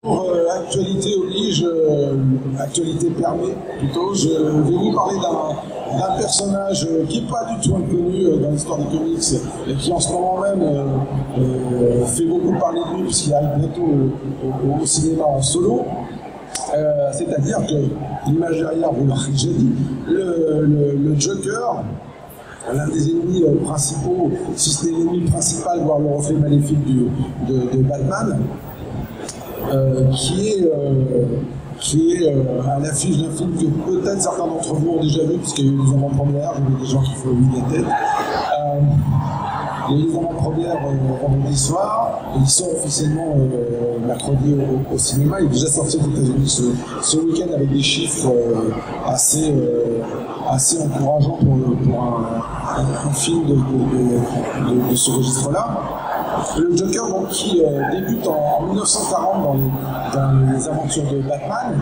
Actualité oblige, actualité permet plutôt, je vais vous parler d'un personnage qui n'est pas du tout inconnu dans l'histoire des comics et qui en ce moment même fait beaucoup parler de lui puisqu'il arrive bientôt au cinéma en solo. C'est-à-dire que l'image derrière, vous l'avez déjà dit, le Joker, l'un des ennemis principaux, si ce n'est l'ennemi principal, voire le reflet maléfique de Batman, qui est à l'affiche d'un film que peut-être certains d'entre vous ont déjà vu, puisqu'il y a eu les avant-premières, j'ai vu des gens qui font une tête. Il y a eu les avant-premières vendredi soir, et il sort officiellement mercredi au cinéma. Il est déjà sorti aux États-Unis ce week-end avec des chiffres assez encourageants pour un film de ce registre-là. Le Joker, donc, qui débute en 1940 dans les aventures de Batman,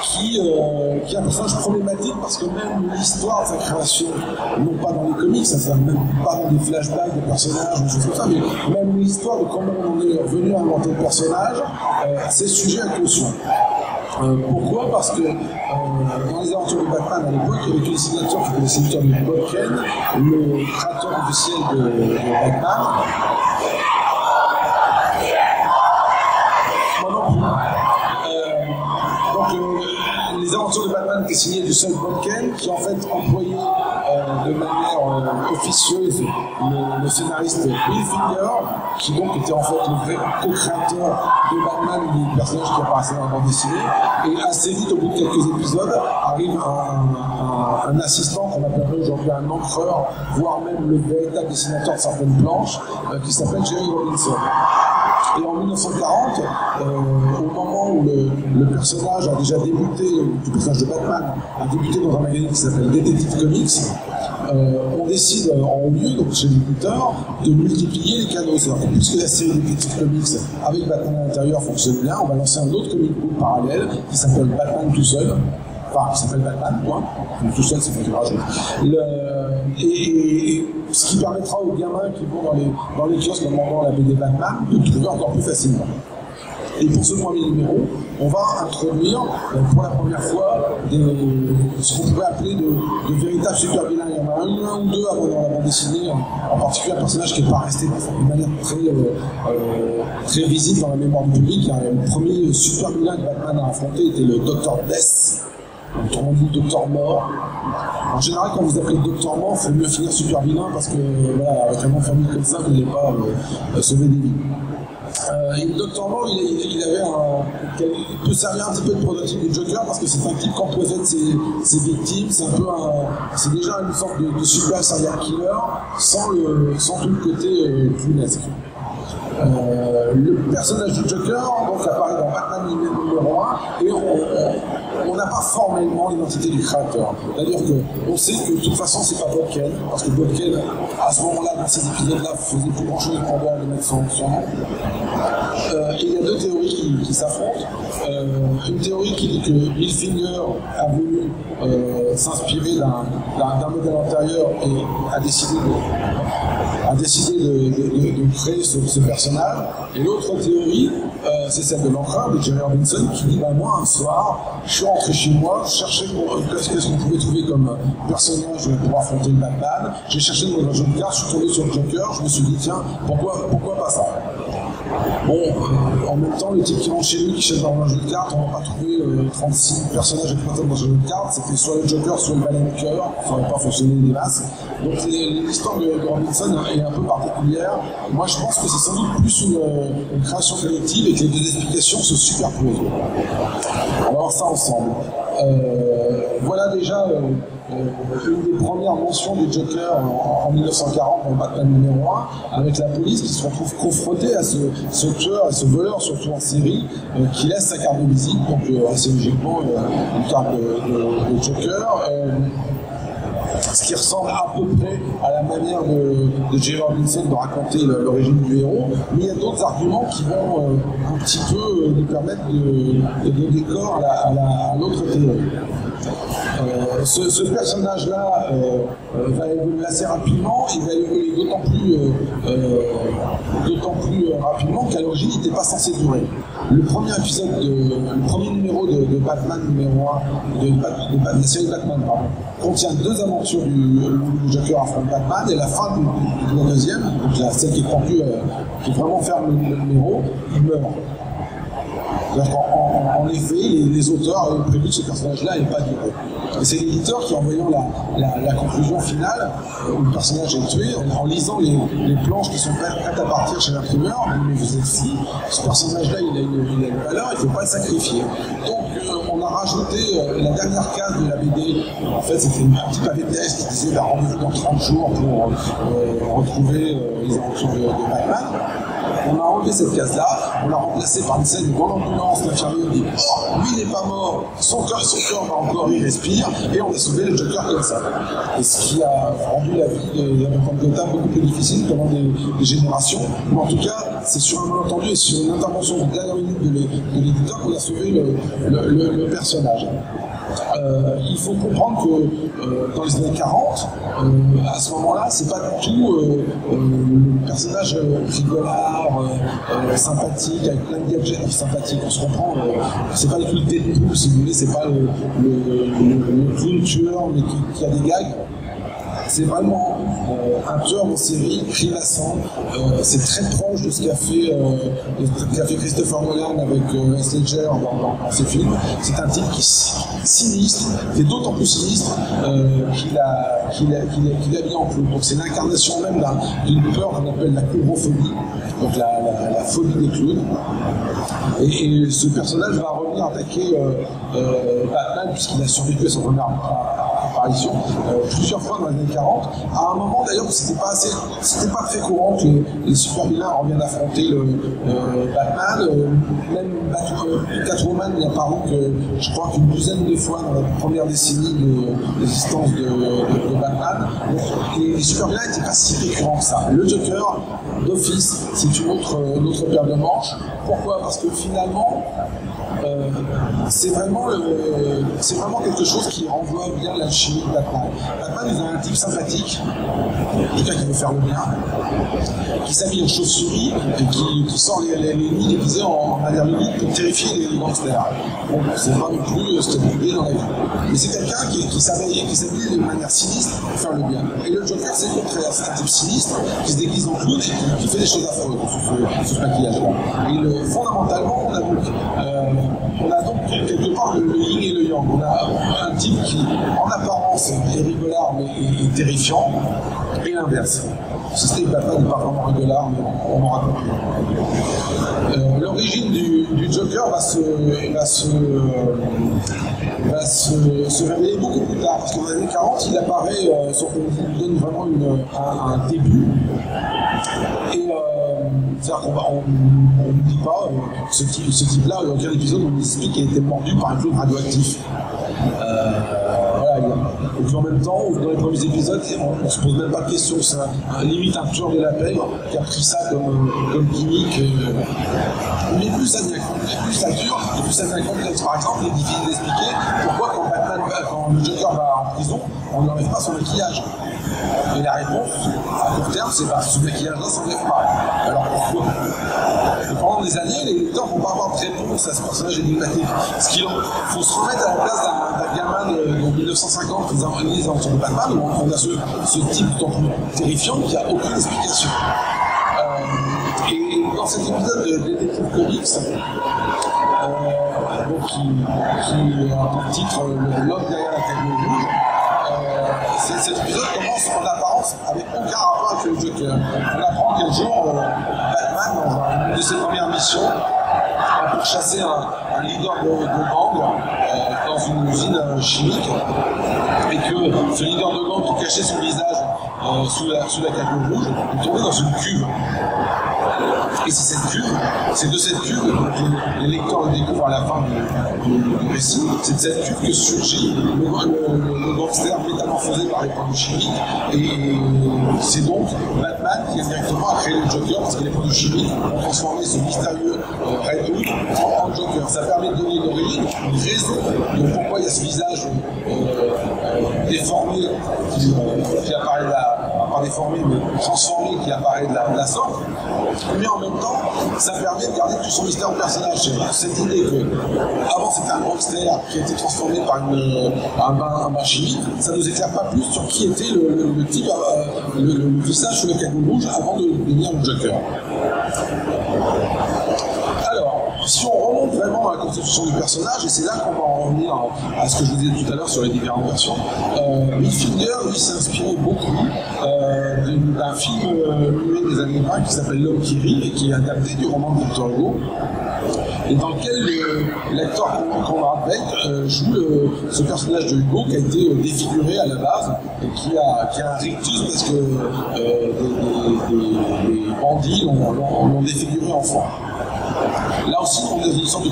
qui est un personnage problématique parce que même l'histoire de sa création, non pas dans les comics, ça ne va même pas dans des flashbacks de personnages ou des choses comme ça, mais même l'histoire de comment on est venu à inventer le personnage, c'est sujet à caution. Pourquoi? Parce que dans les aventures de Batman à l'époque, il y avait une signature qui était la signature de Bob Kane, le créateur officiel de Batman. Moi non plus. Donc les aventures de Batman étaient signées du seul Bob Kane, qui en fait employait de manière officieuse le scénariste Bill Finger, qui donc était en fait le vrai co-créateur de Batman, du personnage qui apparaissait dans la bande dessinée. Et assez vite, au bout de quelques épisodes, arrive un assistant qu'on appellerait aujourd'hui un encreur, voire même le véritable dessinateur de certaines planches, qui s'appelle Jerry Robinson. Et en 1940, au moment où le personnage a déjà débuté, le personnage de Batman a débuté dans un magazine qui s'appelle Detective Comics, on décide en haut lieu, donc chez l'éditeur, de multiplier les canaux. C'est-à-dire que puisque la série Detective Comics avec Batman à l'intérieur fonctionne bien, on va lancer un autre comic book parallèle qui s'appelle Batman tout seul. Enfin, qui s'appelle Batman, point. Donc, tout seul, c'est fait rajouter. Et ce qui permettra aux gamins qui vont dans les kiosques en demandant la BD Batman de trouver encore plus facilement. Et pour ce premier numéro, on va introduire pour la première fois ce qu'on pourrait appeler de véritables super vilains. Il y en a un ou deux avant dans la bande dessinée, en particulier un personnage qui n'est pas resté de manière très visible dans la mémoire du public. Le premier super vilain que Batman a affronté était le Dr. Death. On dit Docteur Mort. En général, quand vous appelez Docteur Mort, il faut mieux finir super vilain parce que, voilà, avec un nom de famille comme ça, vous n'allez pas sauver des vies. Et le Docteur Mort, il peut servir un petit peu de prototype du Joker parce que c'est un type qui empoisonne ses victimes. C'est déjà une sorte de super serial killer sans tout le côté clownesque. Le personnage du Joker donc apparaît dans Batman numéro 1 et on n'a pas formellement l'identité du créateur. C'est-à-dire qu'on sait que de toute façon c'est pas Bob Kane, parce que Bob Kane à ce moment-là dans ces épisodes-là faisait plus grand-chose en dehors de mettre son nom. Il y a deux théories qui s'affrontent. Une théorie qui dit que Bill Finger a voulu s'inspirer d'un modèle antérieur et a décidé de créer ce personnage. Et l'autre théorie, c'est celle de l'encreur de Jerry Robinson qui dit moi un soir, je suis rentré chez moi, je cherchais qu'est-ce qu'on pouvait trouver comme personnage pour affronter le Batman. J'ai cherché dans un jeu de cartes, je suis tombé sur le Joker, je me suis dit tiens, pourquoi pas ça? Bon, en même temps, le type qui rentre chez lui, qui cherche dans un jeu de cartes, on va pas trouver 36 personnages exploitables dans un jeu de cartes, c'était soit le Joker, soit le valet de cœur, ça n'aurait pas fonctionné les masses. Donc l'histoire de Robinson est un peu particulière. Moi je pense que c'est sans doute plus une création collective et que les deux explications se superposent. On va voir ça ensemble. Voilà déjà une des premières mentions du Joker en 1940 dans Batman numéro 1, avec la police qui se retrouve confrontée à ce tueur et ce voleur, surtout en série, qui laisse sa carte de visite, donc assez logiquement une carte de Joker. ce qui ressemble à peu près à la manière de Jerry Robinson de raconter l'origine du héros, mais il y a d'autres arguments qui vont un petit peu nous permettre de donner corps à l'autre théorie. Ce personnage-là va évoluer assez rapidement, il va évoluer d'autant plus rapidement qu'à l'origine il n'était pas censé durer. Le premier numéro de Batman numéro 1, de la série Batman, pardon, contient 2 aventures du Joker affronte Batman, et la fin de la deuxième, donc celle qui qui vraiment ferme le numéro, il meurt. En effet, les auteurs avaient prévu que ce personnage-là n'ait pas duré. Et c'est l'éditeur qui, en voyant la conclusion finale, où le personnage est tué, en lisant les planches qui sont prêtes à partir chez l'imprimeur, mais vous êtes si, ce personnage-là, il a une valeur, il ne faut pas le sacrifier. Donc, on a rajouté la dernière case de la BD. En fait, c'était un petit pavé de texte qui disait rendez-vous dans 30 jours pour retrouver les aventures de Batman. On a enlevé cette case-là, on l'a remplacée par une scène de grande ambulance. L'infirmier dit « Oh, lui il n'est pas mort, son corps va encore, il respire », et on a sauvé le Joker comme ça. Et ce qui a rendu la vie de Gotham beaucoup plus difficile pendant des générations. Mais en tout cas, c'est sur un malentendu et sur une intervention de dernière minute de l'éditeur qu'on a sauvé le personnage. Il faut comprendre que dans les années 40, à ce moment-là, c'est pas du tout le personnage rigolard, sympathique, avec plein de gadgets sympathiques. On se comprend, c'est pas du tout le Deadpool, si vous voulez, c'est pas le clown tueur mais qui a des gags. C'est vraiment un tueur en série, grimaçant. C'est très proche de ce qu'a fait Christopher Nolan avec Heath Ledger dans ses films. C'est un type qui est sinistre, qui est d'autant plus sinistre qu'il a mis en clown. Donc c'est l'incarnation même d'une peur qu'on appelle la chlorophobie, donc la phobie des clowns. Et ce personnage va revenir attaquer Batman puisqu'il a survécu à son première apparition plusieurs fois dans les années 40. À un moment d'ailleurs, c'était pas très courant que les super-vilains reviennent affronter Batman. Même Catwoman n'y a apparu que je crois qu'une douzaine de fois dans la première décennie d'existence de Batman. Donc les super-vilains n'étaient pas si récurrents que ça. Le Joker, d'office, c'est une autre paire de manches. Pourquoi ? Parce que finalement, c'est vraiment quelque chose qui renvoie bien l'alchimie de Batman. Batman est un type sympathique, en tout cas qui veut faire le bien, qui s'habille en chauve-souris et qui sort les lignes déguisées en manière limite pour terrifier les gangsters. Bon, c'est pas non plus ce qu'il y a dans la vie. Mais c'est quelqu'un qui s'habille de manière sinistre pour faire le bien. Et le Joker, c'est le contraire. C'est un type sinistre qui se déguise en clown et qui fait des choses affreuses sous ce maquillage-là. Et fondamentalement, on a donc quelque part le yin et le yang. On a un type qui, en apparence, est rigolard mais est terrifiant, et l'inverse. Si Batman n'est pas vraiment rigolard, mais on aura compris. L'origine du Joker va se révéler beaucoup plus tard, parce qu'en années 40, il apparaît, on donne vraiment un début. Et c'est-à-dire qu'on ne dit pas, ce type-là, dans quel épisode on explique qu'il a été mordu par un clown radioactif. Et puis en même temps, dans les premiers épisodes, on ne se pose même pas de questions. C'est limite un tueur de la paix qui a pris ça comme gimmick. Mais plus ça dure, et plus ça devient complexe. Par exemple, il est difficile d'expliquer pourquoi quand le Joker va en prison, on ne lui enlève pas son maquillage. Et la réponse, à court terme, c'est parce que ce maquillage-là ne s'enlève pas. Alors pourquoi ? Et pendant des années, les lecteurs ne vont pas avoir de réponse à ce personnage énigmatique. Parce qu'il faut se remettre à la place d'un gamin de 1950 qui les aventures de Batman, où on a ce type d'autant plus terrifiant qui n'a aucune explication. Et dans cet épisode de Detective Comics, qui a pour titre L'homme derrière la cagoule rouge, cet épisode commence en apparence avec aucun rapport avec le Joker. On apprend qu'un jour, Batman, dans une de ses premières missions, a pourchassé un leader de gang dans une usine chimique, et que ce leader de gang qui cachait son visage sous la cagoule rouge est tombé dans une cuve. Et c'est cette cuve, c'est de cette cuve que les lecteurs le découvrent à la fin du récit, c'est de cette cuve que surgit le gangster métamorphosé par les produits chimiques. Et c'est donc Batman qui indirectement a créé le Joker parce que les produits chimiques ont transformé ce mystérieux Red Hood en Joker. Ça permet de donner une origine, une raison de pourquoi il y a ce visage déformé qui apparaît là, pas déformé mais transformé qui apparaît de la sorte. Mais en même temps, ça permet de garder tout son mystère au personnage. Cette idée que avant c'était un gangster qui a été transformé par un bain chimique, ça ne nous éclaire pas plus sur qui était le type, le visage sur le cagoule rouge avant de devenir le Joker. Alors, si on remonte vraiment à la constitution du personnage, et c'est là qu'on va en revenir à ce que je vous disais tout à l'heure sur les différentes versions, Bill Finger, lui, s'est inspiré beaucoup d'un film muet des années 20 qui s'appelle L'homme qui rit et qui est adapté du roman de Victor Hugo, et dans lequel l'acteur Conrad Veidt joue ce personnage de Hugo qui a été défiguré à la base et qui a un rictus parce que des bandits l'ont défiguré enfant. Là aussi, on est dans une sorte de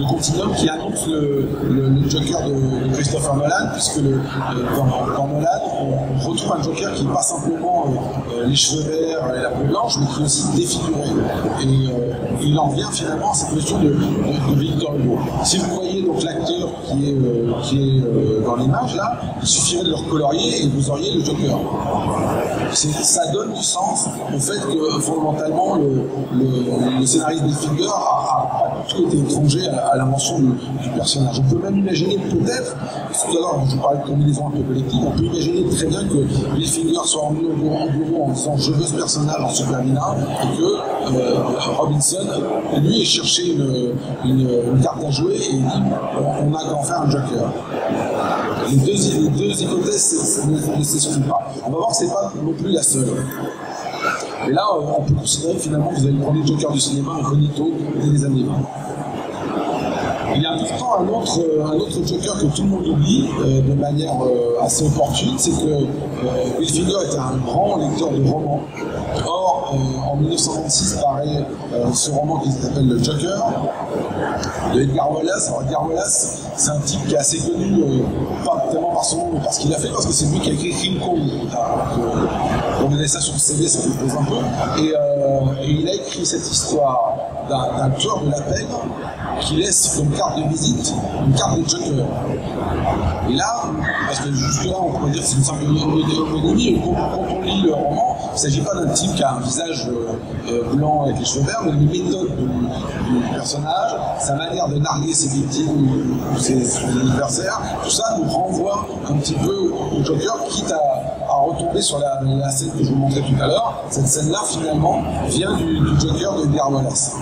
continuum qui annonce le Joker de Christopher Nolan, puisque dans Nolan, on retrouve un Joker qui n'est pas simplement les cheveux verts et la peau blanche, mais qui est aussi défiguré. Et il en vient finalement à cette notion de Victor Hugo. Si vous voyez donc l'acteur qui est dans l'image là, il suffirait de le recolorier et vous auriez le Joker. Ça donne du sens au fait que fondamentalement le scénariste Bill Finger a pas du tout été étranger à l'invention du personnage. On peut même imaginer peut-être, tout à l'heure je vous parlais de combinaison un peu collective, on peut imaginer très bien que Bill Finger soit emmené au bureau en disant je veux ce personnage en super vilain et que Robinson lui ait cherché une carte à jouer et dit on a qu'à en faire un Joker. Les deux hypothèses ne s'excluent pas. On va voir que c'est pas non plus la seule. Et là, on peut considérer que finalement vous avez le premier Joker du cinéma incognito dès les années 20. Il y a pourtant un autre Joker que tout le monde oublie de manière assez opportune, c'est que Bill Finger était un grand lecteur de romans. Or, en 1926 paraît ce roman qui s'appelle Le Joker de Edgar Wallace. Alors Edgar Wallace, c'est un type qui est assez connu, pas tellement par son nom, mais parce qu'il a fait, parce que c'est lui qui a écrit King Kong. On met ça sur le CV, ça vous pose un peu. Et il a écrit cette histoire d'un tueur de la peine qui laisse comme carte de visite une carte de Joker. Et là, parce que jusque-là, on pourrait dire que c'est une simple homonymie, mais quand on lit le roman, il ne s'agit pas d'un type qui a un visage blanc avec les cheveux verts, mais les méthodes du personnage, sa manière de narguer ses victimes ou ses adversaires, tout ça nous renvoie un petit peu au Joker, quitte à retomber sur la scène que je vous montrais tout à l'heure. Cette scène-là, finalement, vient du Joker de Edgar Wallace.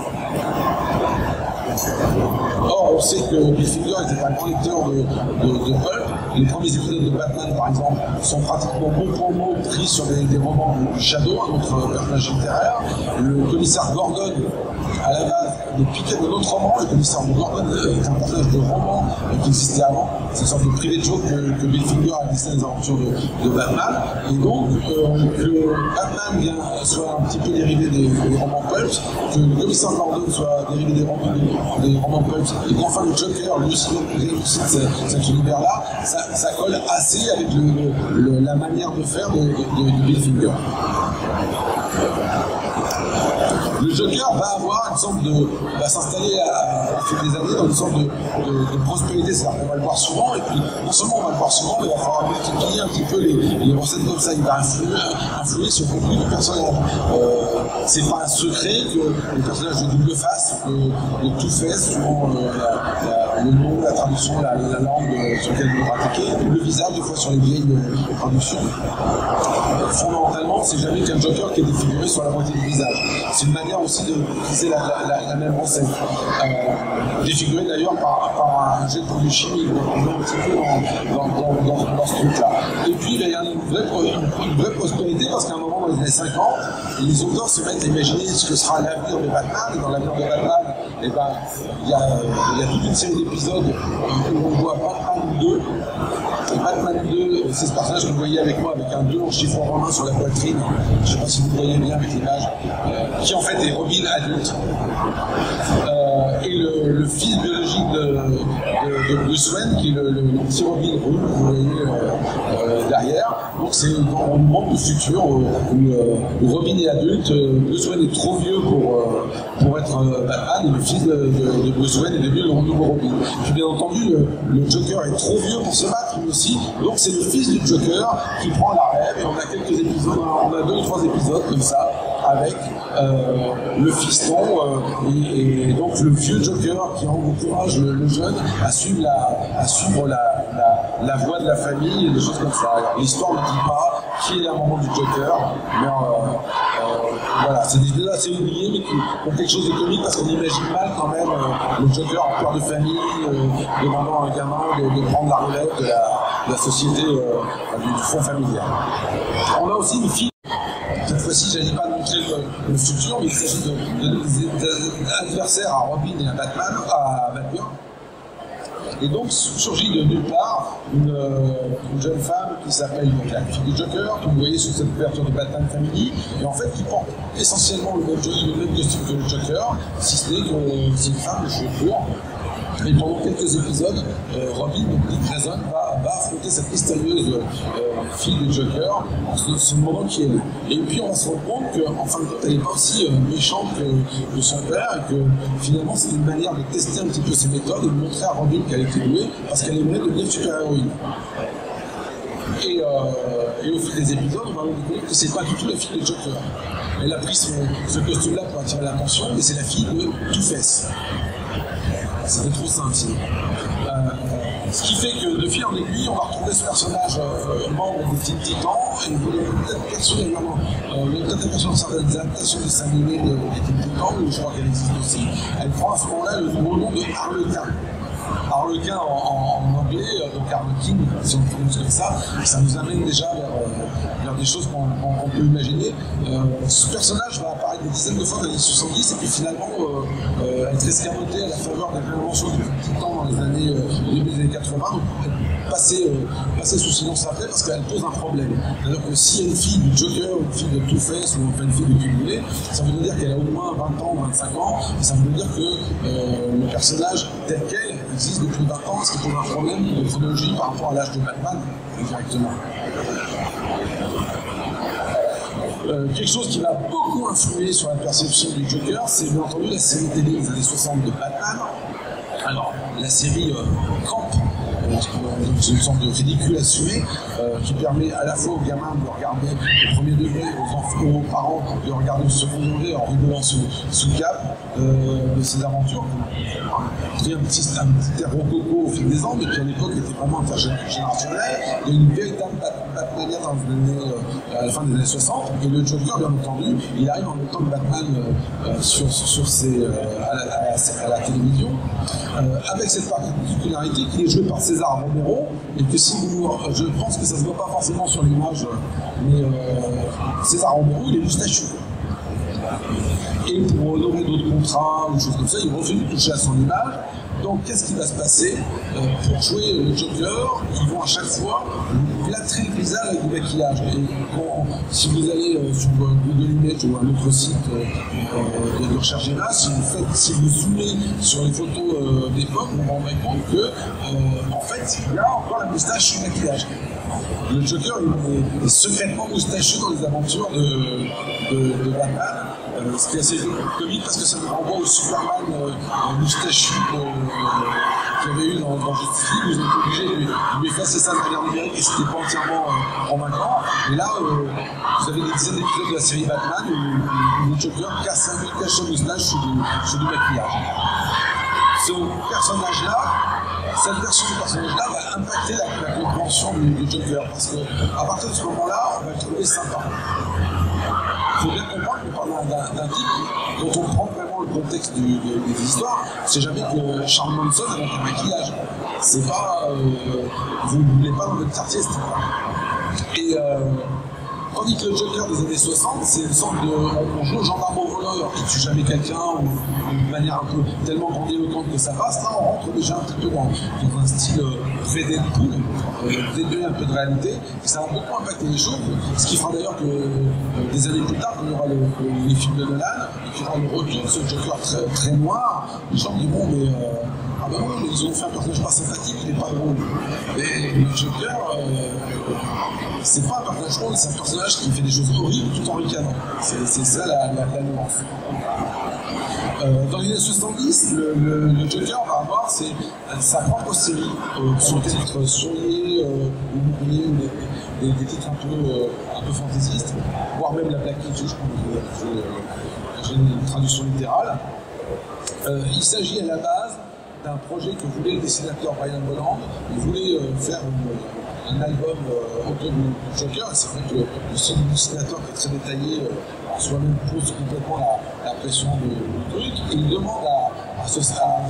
Or, on sait que Bill Finger était un grand lecteur de pulp. Les premiers épisodes de Batman, par exemple, sont pratiquement mot pour mot pris sur des romans de Shadow, un autre personnage littéraire. Le commissaire Gordon, à la base, est piqué de notre roman. Le commissaire Gordon est un personnage de roman qui existait avant. C'est une sorte de privé joke que Bill Finger a dessiné les aventures de Batman. Et donc, que Batman soit un petit peu dérivé des romans pulp, que le commissaire Gordon soit dérivé des romans pulp, et qu'enfin le Joker lui aussi réussit cet univers-là, ça colle assez avec la manière de faire de Bill Finger. Le Joker va s'installer au fil des années dans une sorte de prospérité, c'est-à-dire qu'on va le voir souvent, et puis non seulement on va le voir souvent, mais il va falloir multiplier un petit peu les recettes comme ça, il va influer sur beaucoup de personnages. C'est pas un secret que le personnage de Double Face, de Two Face, suivant le nom, la traduction, la langue sur laquelle vous pratiquez, le visage, des fois sur les vieilles traductions. Fondamentalement, c'est jamais qu'un Joker qui est défiguré sur la moitié du visage. C'est une manière aussi d'utiliser la même recette. Défiguré d'ailleurs par un jet de produits chimiques, donc on est un petit peu dans ce truc-là. Et puis il y a une vraie prospérité parce qu'à un moment dans les années 50, les auteurs se mettent à imaginer ce que sera l'avenir de Batman, et dans l'avenir de Batman, eh ben, il y a toute une série d'épisodes où on voit Batman 2. Et Batman 2, c'est ce personnage que vous voyez avec moi, avec un 2 en chiffre romain sur la poitrine, je ne sais pas si vous voyez bien avec l'image, qui en fait est Robin adulte. Et le fils biologique de Bruce Wayne, qui est le petit Robin brun, vous voyez derrière. Donc c'est un monde du futur où Robin est adulte, Bruce Wayne est trop vieux pour être Batman, et le fils de Bruce Wayne est devenu le nouveau Robin. Puis bien entendu, le Joker est trop vieux pour se battre lui aussi, donc c'est le fils du Joker qui prend la rêve, et on a quelques épisodes, on a 2 ou 3 épisodes comme ça, avec le fiston et donc le vieux Joker qui encourage le jeune à suivre la voie de la famille et des choses comme ça. L'histoire ne dit pas qui est la maman du Joker, mais voilà, c'est des idées assez oubliées mais qui ont quelque chose de comique parce qu'on imagine mal quand même le Joker en peur de famille, demandant à un gamin de prendre la relève de la société du fond familial. On a aussi une fille. Cette fois-ci, je n'allais pas montrer le futur, mais il s'agit d'adversaires à Robin et à Batman, à Batman. Et donc surgit de nulle part une jeune femme qui s'appelle la fille du Joker, que vous voyez sur cette couverture de Batman Family, et en fait qui porte essentiellement le même costume que le Joker, si ce n'est que c'est une femme de cheveux courts. Et pendant quelques épisodes, Robin, donc Dick Grayson, va affronter cette mystérieuse fille du Joker en se demandant qui elle est. Et puis on va se rendre compte qu'en fin de compte, elle n'est pas aussi méchante que son père, et que finalement c'est une manière de tester un petit peu ses méthodes et de montrer à Robin qu'elle était douée parce qu'elle aimerait devenir super-héroïne. Et au fil des épisodes, on va découvrir que c'est pas du tout la fille du Joker. Elle a pris ce costume-là pour attirer l'attention, mais c'est la fille de Two-Face. C'était trop simple, sinon. Ce qui fait que de fil en aiguille, on va retrouver ce personnage membre des Teen Titans, et vous l'avez peut-être perçu également, peut-être perçu dans certaines adaptations des dessins animés des Teen Titans, où je crois qu'elle existe aussi. Elle prend à ce moment-là le nouveau nom de Harlequin. Harlequin en anglais, donc Harlequin, si on prononce comme ça nous amène déjà vers des choses qu'on peut imaginer. Ce personnage va apparaître des dizaines de fois dans les années 70 et puis finalement être escamoté à la faveur des réinventions du Titan dans les années début des années 80, donc passer sous silence après parce qu'elle pose un problème. C'est-à-dire que si elle est une fille du Joker, une fille de Two-Face ou une fille de Cumulé, ça veut dire qu'elle a au moins 20 ans, 25 ans, et ça veut dire que le personnage tel quel existe depuis 20 ans, ce qui pose un problème de chronologie par rapport à l'âge de Batman, directement. Quelque chose qui va beaucoup influer sur la perception du Joker, c'est bien entendu la série télé des années 60 de Batman. Alors, la série camp, c'est une sorte de ridicule assumé qui permet à la fois aux gamins de regarder au premier degré, aux parents de regarder au second degré en rigolant sous le cap de ces aventures. Il y a un petit air rococo au fil des ans, mais qui à l'époque était vraiment intergénérationnel. Il y a une véritable Batmania à la fin des années 60, et le Joker, bien entendu, il arrive en même temps que Batman à la télévision, avec cette particularité qu'il est joué par César Romero, et que si vous, je pense que ça se voit pas forcément sur l'image, mais César Romero, il est moustachu. Et pour honorer d'autres contrats ou des choses comme ça, il refuse de toucher à son image. Donc qu'est-ce qui va se passer pour jouer le Joker? Ils vont à chaque fois plâtrer le visage avec du maquillage. Et si vous allez sur Google Images ou un autre site de recherche là, si vous zoomez sur les photos d'époque, vous vous rendrez compte que en fait, il y a encore la moustache sous le maquillage. Le Joker est secrètement moustachu dans les aventures de Batman. Ce qui est assez comique parce que ça nous renvoie au Superman moustachu qu'il y avait eu dans Justice League, où ils ont été obligés de lui effacer ça de manière numérique et c'était pas entièrement convaincant. Et là, vous avez des dizaines d'épisodes de la série Batman où le Joker cache sa moustache sous du maquillage. Ce personnage-là, cette version du personnage-là va impacter la compréhension du Joker parce qu'à partir de ce moment-là, on va le trouver sympa. Il faut bien comprendre qu'on parle d'un type quand on prend vraiment le contexte des histoires, c'est jamais que Charles Manson avec un maquillage. C'est pas, vous ne voulez pas dans votre quartier, c'est pas. Et tandis que le Joker des années 60, c'est une sorte de. On joue au gendarme au voleur qui tue jamais quelqu'un, ou d'une manière un peu tellement grandiloquente que ça passe. Là, on rentre déjà un petit peu dans un style très Deadpool, dénué un peu de réalité, et ça va beaucoup impacter les choses. Ce qui fera d'ailleurs que des années plus tard, quand il y aura les films de Nolan, et qu'il y aura le retour de ce Joker très, très noir, les gens diront, mais. Ah ben non, ils ont fait un personnage pas sympathique, il n'est pas drôle. Et le Joker, c'est pas un personnage drôle, c'est un personnage qui fait des choses horribles tout en ricanant. C'est ça la nuance. Dans les années 70, le Joker va avoir sa propre série sur le titre Sourier ou des titres un peu fantaisistes, voire même la Black Kitty, je crois que j'ai une traduction littérale. Il s'agit à la base d'un projet que voulait le dessinateur Brian Bolland. Il voulait faire un album autour du Joker, et c'est vrai que le style du dessinateur qui est très détaillé soi-même pose complètement la pression du truc, et il demande à un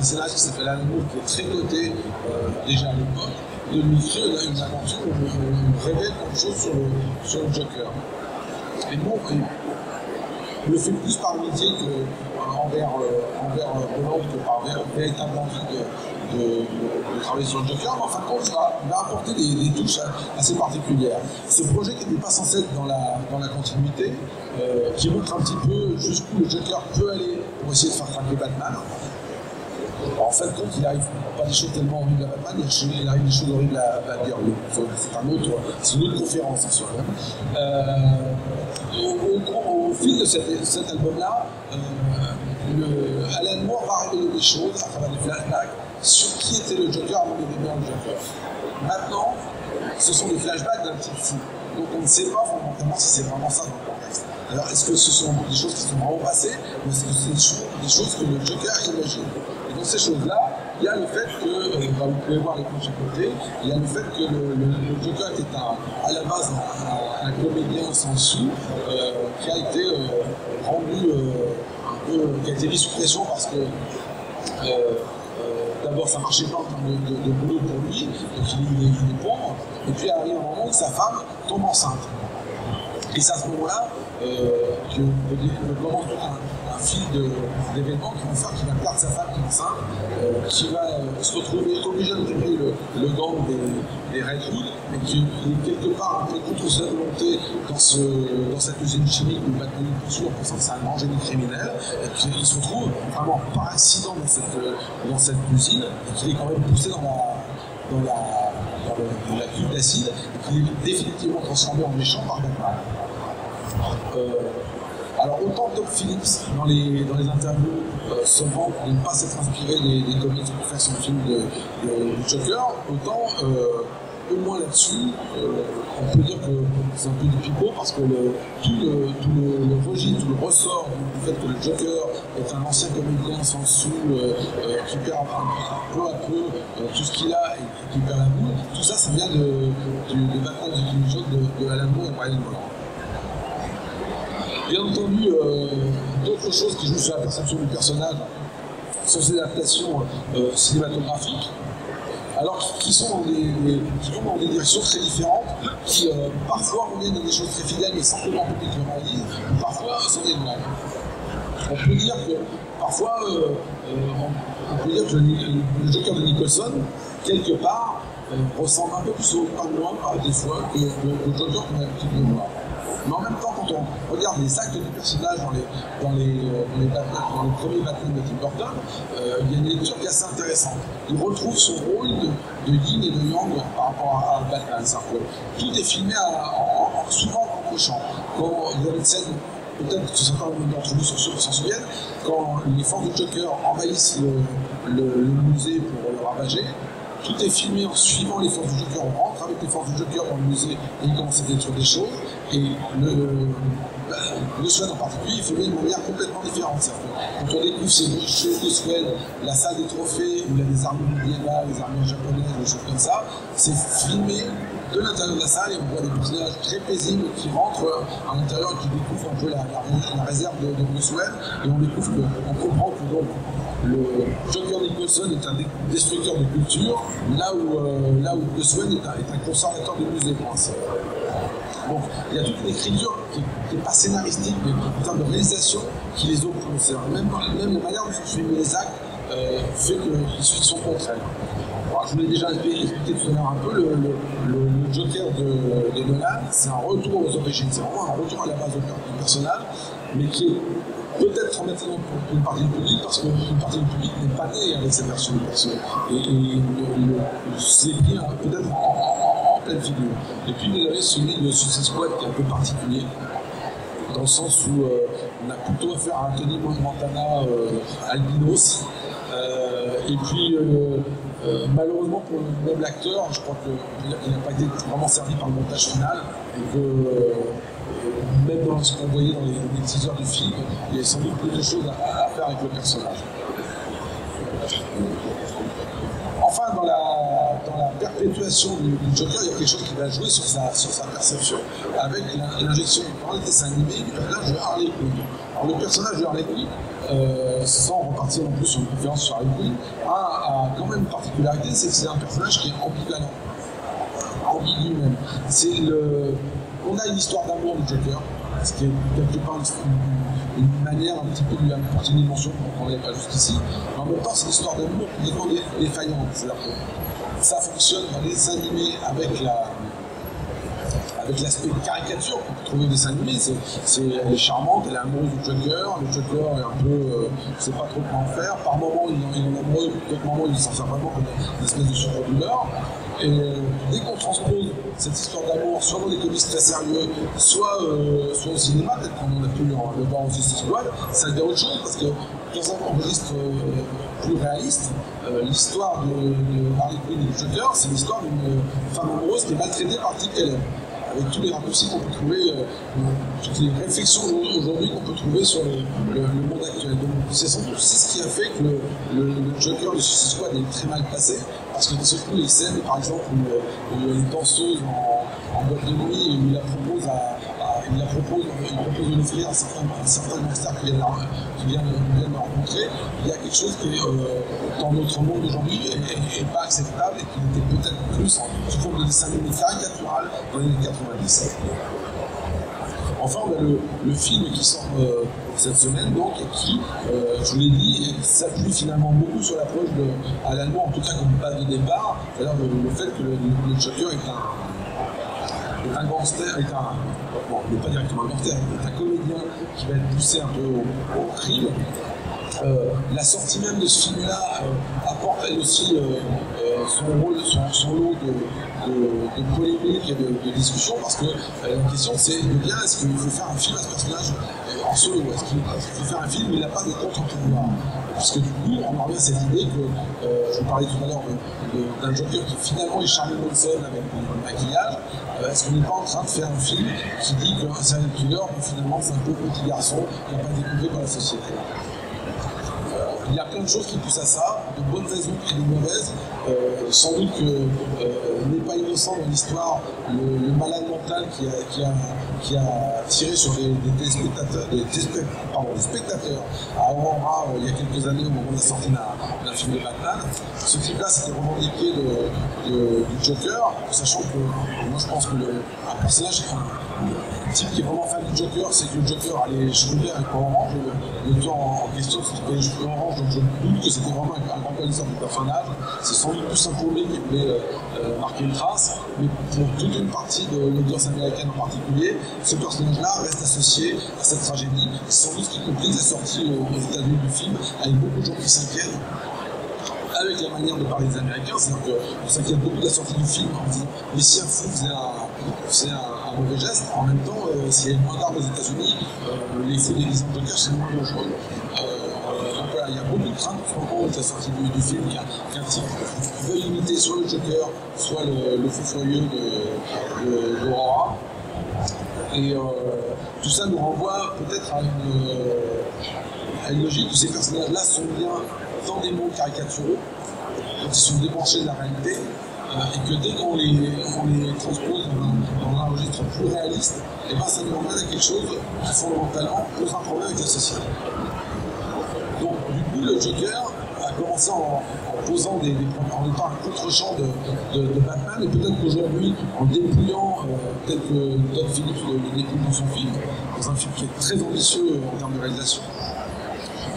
scénariste qui s'appelle Alan Moore, qui est très coté déjà à l'époque, de lui créer une aventure où on révèle quelque chose sur le Joker. Et bon, il le fait plus par métier envers Bolland que par véritable envie de travailler sur le Joker, mais en fin de compte, il va apporter des touches assez particulières. Ce projet qui n'était pas censé être dans la continuité, qui montre un petit peu jusqu'où le Joker peut aller pour essayer de faire craquer Batman. Alors, en fin de compte, il arrive pas des choses tellement horribles à Batman, il arrive des choses horribles à Batgirl. C'est une autre conférence en soi. Au fil de cet album-là, Alan Moore va révéler des choses à travers des flashbacks sur qui était le Joker avant de devenir le Joker. Maintenant, ce sont des flashbacks d'un petit fou. Donc on ne sait pas fondamentalement si c'est vraiment ça dans le contexte. Alors est-ce que ce sont des choses qui sont vraiment passées, ou est-ce que c'est des choses que le Joker imagine? Et dans ces choses-là, il y a le fait que, vous pouvez voir les planches à côté, il y a le fait que le Joker était à la base un comédien sans sou, qui a été rendu qui a été mis sous pression parce que d'abord ça marchait pas en termes de boulot pour lui, donc il est pauvre, et puis arrive un moment où sa femme tombe enceinte. Et c'est à ce moment-là que commence un fil d'événements qui vont faire qu'il va perdre sa femme qui est enceinte, qui va se retrouver obligé d'intégrer le gang des Red Hood, mais qui est quelque part un peu contre sa volonté dans cette usine chimique où Batman poursuit en pensant que c'est un grand génie criminel, et qu'il se retrouve vraiment par accident dans cette usine, et qu'il est quand même poussé dans la cuve d'acide, et qu'il est définitivement transformé en méchant par Batman. Alors autant Todd Phillips dans les interviews se vend pour ne pas s'être inspiré des comics pour faire son film de Joker, autant au moins là-dessus, on peut dire que c'est un peu du pipeau parce que tout le registre, tout le ressort du fait que le Joker est un ancien comédien sans sou, qui perd peu à peu tout ce qu'il a et qui perd la boule, tout ça, ça vient de Batman de Tim Burton de Alan Moore et Brian Bolland. Bien entendu, d'autres choses qui jouent sur la perception du personnage sont ces adaptations cinématographiques, alors qui vont dans des directions très différentes, qui parfois reviennent à des choses très fidèles mais simplement un peu plus le réalisme, parfois sont des blagues. On peut dire que parfois, le Joker de Nicholson, quelque part, ressemble un peu plus au Pingouin des fois que le Joker qu'on a l'habitude de voir. Mais en même temps, quand on regarde les actes du personnage dans les premiers Batman de Tim Burton, il y a une lecture qui est assez intéressante. Il retrouve son rôle de yin et de yang par rapport à Batman. C'est-à-dire que tout est filmé souvent en cochant. Quand il y a une scène, peut-être que certains d'entre vous s'en souviennent, quand les forces du Joker envahissent le musée pour le ravager, tout est filmé en suivant les forces du Joker. On rentre avec les forces du Joker dans le musée et il commence à détruire des choses. Et le Swen en particulier, il filmé d'une manière complètement différente. Quand on découvre ces choses de Swen, la salle des trophées, où il y a des armures médiévales, des armures japonaises, des choses comme ça, c'est filmé de l'intérieur de la salle et on voit des personnages très paisibles qui rentrent à l'intérieur et qui découvrent un peu la réserve de Bruce Wayne. Et on découvre on comprend que donc, le Joker Nicholson est un destructeur de culture, là où Bruce Wayne est un conservateur de musée pour ainsi dire. Donc il y a toute une écriture qui n'est pas scénaristique, mais en termes de réalisation qui les oppose. Même la manière dont ils filment les actes fait qu'ils sont contre elles. Alors, je vous l'ai déjà expliqué tout à l'heure un peu, le Joker de Nolan, c'est un retour aux origines, c'est vraiment un retour à la base du personnage, mais qui est peut-être maintenant pour une partie du public, parce qu'une partie du public n'est pas née avec cette version du personnage. Et c'est bien peut-être en pleine figure. Et puis vous avez celui de Suicide Squad qui est un peu particulier, dans le sens où on a plutôt affaire à Tony Montana albinos. Et puis malheureusement pour le même acteur, je crois qu'il n'a pas été vraiment servi par le montage final, et que même dans ce qu'on voyait dans les teasers du film, il y a sans doute plus de choses à faire avec le personnage. Enfin, dans la perpétuation du Joker, il y a quelque chose qui va jouer sur sa perception, avec l'injection dans les dessins animés du personnage de Harley Quinn. Alors, le personnage de Harley Quinn, sans repartir non plus sur une conférence sur Harley Quinn, a quand même une particularité, c'est que c'est un personnage qui est ambivalent, ambigu même. On a une histoire d'amour du Joker, ce qui est quelque part une manière un petit peu de lui apporter une dimension qu'on n'avait pas jusqu'ici. Mais en même temps, c'est une histoire d'amour complètement défaillante. C'est-à-dire que ça fonctionne dans les dessins animés avec l'aspect caricature qu'on peut trouver au dessin animé. Elle est charmante, elle est amoureuse du Joker, le Joker est un peu, ne sait pas trop comment en faire. Par moments, il est amoureux, d'autres moments, il s'en sert vraiment comme une espèce de surdouleur. Et dès qu'on transpose cette histoire d'amour, soit dans des comics très sérieux, soit au cinéma, peut-être qu'on a pu le voir au Suicide Squad, ça devient autre chose parce que dans un registre plus réaliste, l'histoire de Harley Quinn et du Joker, c'est l'histoire d'une femme amoureuse qui est maltraitée par Dick Keller. Avec tous les raccourcis qu'on peut trouver, toutes les réflexions aujourd'hui qu'on peut trouver sur le monde actuel. Donc c'est sans doute ce qui a fait que le Joker de Suicide Squad est très mal passé, parce que de ce coup, les scènes, par exemple, où il y a une danseuse en boîte de nuit, où il propose de l'offrir à certains gangsters qui viennent le rencontrer, il y a quelque chose qui, dans notre monde aujourd'hui, n'est pas acceptable et qui était peut-être plus sous forme de dessin animé caricatural dans les années 90. Enfin, on a le film qui sort cette semaine, donc, et qui, je vous l'ai dit, s'appuie finalement beaucoup sur l'approche à l'allemand, en tout cas comme base de départ, c'est-à-dire le fait que le Joker est un gangster, bon, il n'est pas directement un gangster, il est un comédien qui va être poussé un peu au crime. La sortie même de ce film-là apporte elle aussi son lot de polémiques et de discussions, parce que la question c'est bien, est-ce qu'il faut faire un film à ce personnage en solo, est-ce qu'il faut faire un film où il n'a pas de contre-pouvoir, parce que du coup on en revient à cette idée que je vous parlais tout à l'heure d'un Joker qui finalement est Charlie Manson avec le maquillage. Est-ce qu'on n'est pas en train de faire un film qui dit qu'un serial killer, finalement c'est un peu petit garçon qui n'a pas découvert dans la société? Il y a plein de choses qui poussent à ça, de bonnes raisons et de mauvaises. Sans doute que n'est pas innocent dans l'histoire le malade mental qui a tiré sur des spectateurs à Aurora il y a quelques années au moment de la sortie d'un film de Batman. Ce type-là s'était revendiqué du Joker, sachant que moi je pense que un personnage, un type qui est vraiment fan du Joker, c'est que le Joker a les cheveux verts et pas orange. Le tueur en question, c'était les cheveux orange, donc je doute que c'était vraiment un grand connaisseur du personnage. C'est sans doute plus un problème qui voulait marquer une trace, mais pour toute une partie de l'audience américaine en particulier, ce personnage-là reste associé à cette tragédie. C'est sans doute ce qui complique la sortie aux États-Unis du film, avec beaucoup de gens qui s'inquiètent avec la manière de parler des Américains, c'est-à-dire qu'on s'inquiète beaucoup de la sortie du film en disant mais si un fou faisait un mauvais geste, en même temps, s'il y a moins d'armes aux États-Unis, les fous des Joker c'est moins dangereux. Donc voilà, il y a beaucoup de craintes au de la sortie du film, qu'un type veuille imiter soit le Joker, soit le fou furieux d'Aurora. Et tout ça nous renvoie peut-être à une logique où ces personnages-là sont bien dans des mondes caricaturaux, donc ils sont débranchés de la réalité, et que dès qu'on les transpose dans un registre plus réaliste, et ben ça nous emmène à quelque chose qui fondamentalement pose un problème avec la société. Donc du coup le Joker a commencé en posant en étant un contre-champ de Batman, et peut-être qu'aujourd'hui, en dépouillant, peut-être que Todd Phillips le dépouille dans son film, dans un film qui est très ambitieux en termes de réalisation,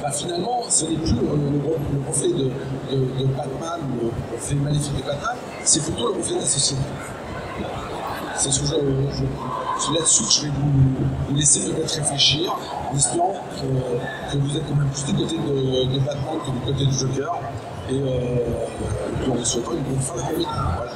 bah finalement, ce n'est plus le reflet de Batman, le reflet maléfique de Batman, c'est plutôt le reflet de la société. C'est ce que c'est là-dessus que je vais vous laisser peut-être réfléchir, en espérant que vous êtes quand même plus du côté de Batman que du côté du Joker, et en vous souhaitant une bonne fin d'après-midi. Voilà.